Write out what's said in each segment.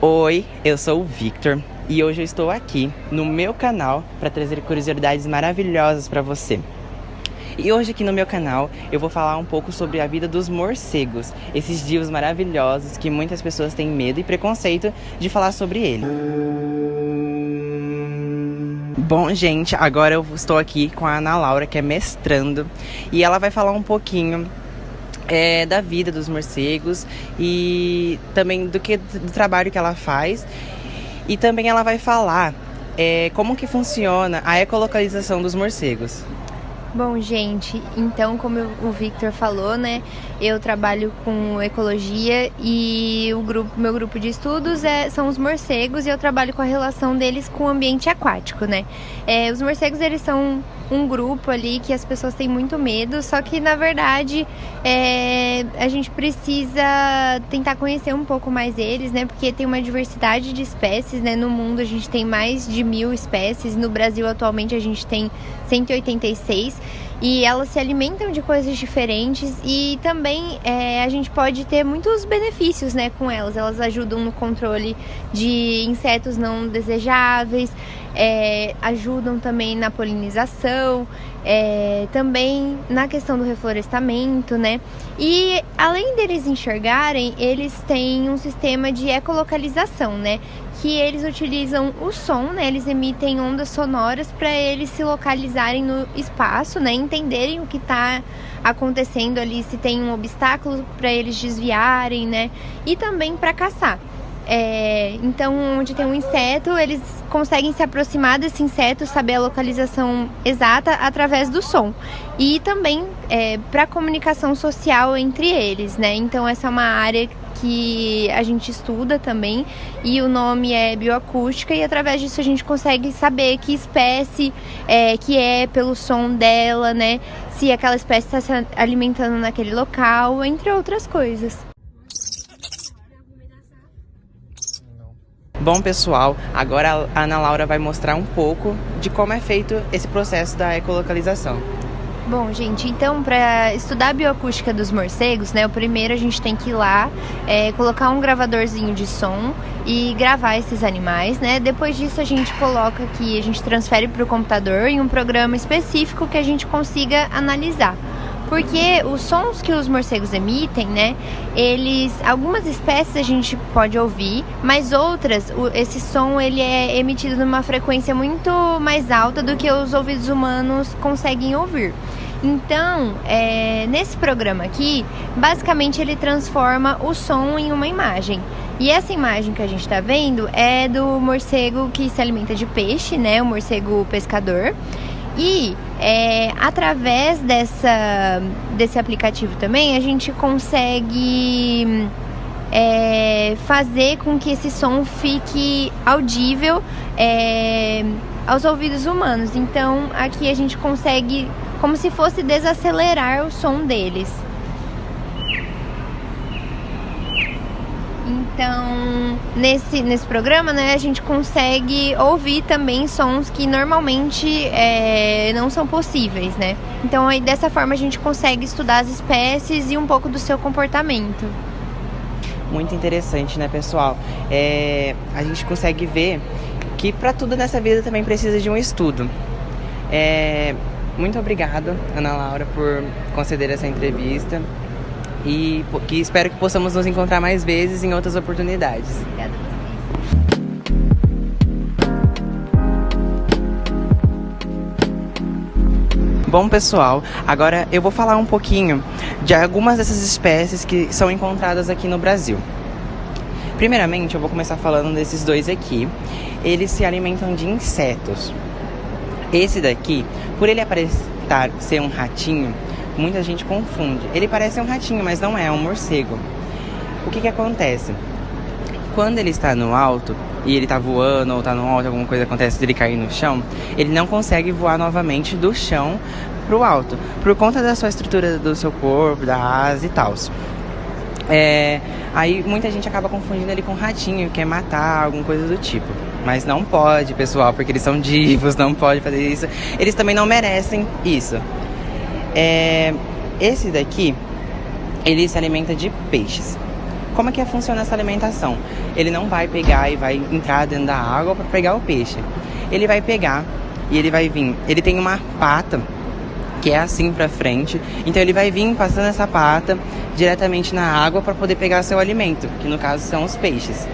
Oi, eu sou o Victor e hoje eu estou aqui no meu canal para trazer curiosidades maravilhosas para você. E hoje aqui no meu canal eu vou falar um pouco sobre a vida dos morcegos, esses divos maravilhosos que muitas pessoas têm medo e preconceito de falar sobre ele. Bom, gente, agora eu estou aqui com a Ana Laura, que é mestrando, e ela vai falar um pouquinho da vida dos morcegos e também do trabalho que ela faz. E também ela vai falar como que funciona a ecolocalização dos morcegos. Bom, gente, então, como o Victor falou, né, eu trabalho com ecologia e meu grupo de estudos são os morcegos e eu trabalho com a relação deles com o ambiente aquático, né. Os morcegos, eles são um grupo ali que as pessoas têm muito medo, só que, na verdade, a gente precisa tentar conhecer um pouco mais eles, né, porque tem uma diversidade de espécies, né, no mundo a gente tem mais de 1000 espécies, no Brasil atualmente a gente tem 186, e elas se alimentam de coisas diferentes e também a gente pode ter muitos benefícios, né, com elas. Elas ajudam no controle de insetos não desejáveis, ajudam também na polinização, também na questão do reflorestamento, né? E além deles enxergarem, eles têm um sistema de ecolocalização, né? Que eles utilizam o som, né? Eles emitem ondas sonoras para eles se localizarem no espaço, né? Entenderem o que está acontecendo ali, se tem um obstáculo para eles desviarem, né? E também para caçar. Então, onde tem um inseto, eles conseguem se aproximar desse inseto, saber a localização exata através do som. E também para comunicação social entre eles, né? Então, essa é uma área que a gente estuda também e o nome é bioacústica, e através disso a gente consegue saber que espécie que é pelo som dela, né? Se aquela espécie está se alimentando naquele local, entre outras coisas. Bom, pessoal, agora a Ana Laura vai mostrar um pouco de como é feito esse processo da ecolocalização. Bom, gente, então, para estudar a bioacústica dos morcegos, né, o primeiro a gente tem que ir lá, colocar um gravadorzinho de som e gravar esses animais, né? Depois disso a gente coloca aqui, a gente transfere para o computador em um programa específico que a gente consiga analisar. Porque os sons que os morcegos emitem, né, algumas espécies a gente pode ouvir, mas outras, esse som ele é emitido numa frequência muito mais alta do que os ouvidos humanos conseguem ouvir. Então, nesse programa aqui, basicamente ele transforma o som em uma imagem. E essa imagem que a gente está vendo é do morcego que se alimenta de peixe, né, o morcego pescador. E através desse aplicativo também a gente consegue fazer com que esse som fique audível aos ouvidos humanos. Então aqui a gente consegue como se fosse desacelerar o som deles. Então, nesse programa, né, a gente consegue ouvir também sons que normalmente não são possíveis, né? Então, aí, dessa forma, a gente consegue estudar as espécies e um pouco do seu comportamento. Muito interessante, né, pessoal? A gente consegue ver que para tudo nessa vida também precisa de um estudo. Muito obrigado, Ana Laura, por conceder essa entrevista. E que espero que possamos nos encontrar mais vezes em outras oportunidades. Obrigada a vocês. Bom, pessoal, agora eu vou falar um pouquinho de algumas dessas espécies que são encontradas aqui no Brasil. Primeiramente, eu vou começar falando desses dois aqui. Eles se alimentam de insetos. Esse daqui, por ele aparentar ser um ratinho, muita gente confunde. Ele parece um ratinho, mas não é um morcego. O que acontece? Quando ele está no alto, e ele está voando, ou está no alto, alguma coisa acontece dele cair no chão, ele não consegue voar novamente do chão para o alto, por conta da sua estrutura do seu corpo, da asa e tal. Aí muita gente acaba confundindo ele com ratinho, quer matar, alguma coisa do tipo. Mas não pode, pessoal, porque eles são divos, não pode fazer isso. Eles também não merecem isso. Esse daqui, ele se alimenta de peixes. Como é que funciona essa alimentação? Ele não vai pegar e vai entrar dentro da água para pegar o peixe. Ele vai pegar e ele vai vir. Ele tem uma pata que é assim para frente. Então ele vai vir passando essa pata diretamente na água para poder pegar seu alimento, que no caso são os peixes.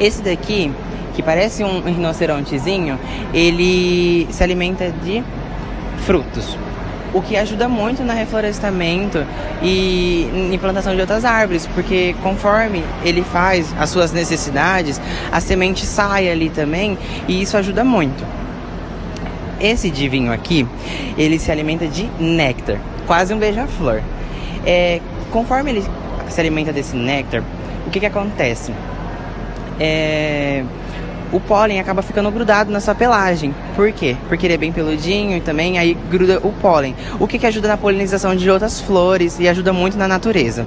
Esse daqui, que parece um rinocerontezinho, ele se alimenta de frutos, o que ajuda muito no reflorestamento e em plantação de outras árvores, porque conforme ele faz as suas necessidades, a semente sai ali também, e isso ajuda muito. Esse divinho aqui, ele se alimenta de néctar, quase um beija-flor. Conforme ele se alimenta desse néctar, o que acontece? O pólen acaba ficando grudado na sua pelagem. Por quê? Porque ele é bem peludinho e também aí gruda o pólen. O que ajuda na polinização de outras flores e ajuda muito na natureza.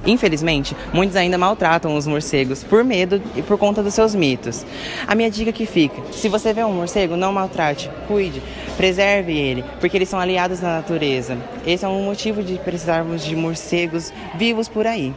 Infelizmente, muitos ainda maltratam os morcegos por medo e por conta dos seus mitos. A minha dica que fica: se você vê um morcego, não maltrate, cuide, preserve ele, porque eles são aliados da natureza. Esse é um motivo de precisarmos de morcegos vivos por aí.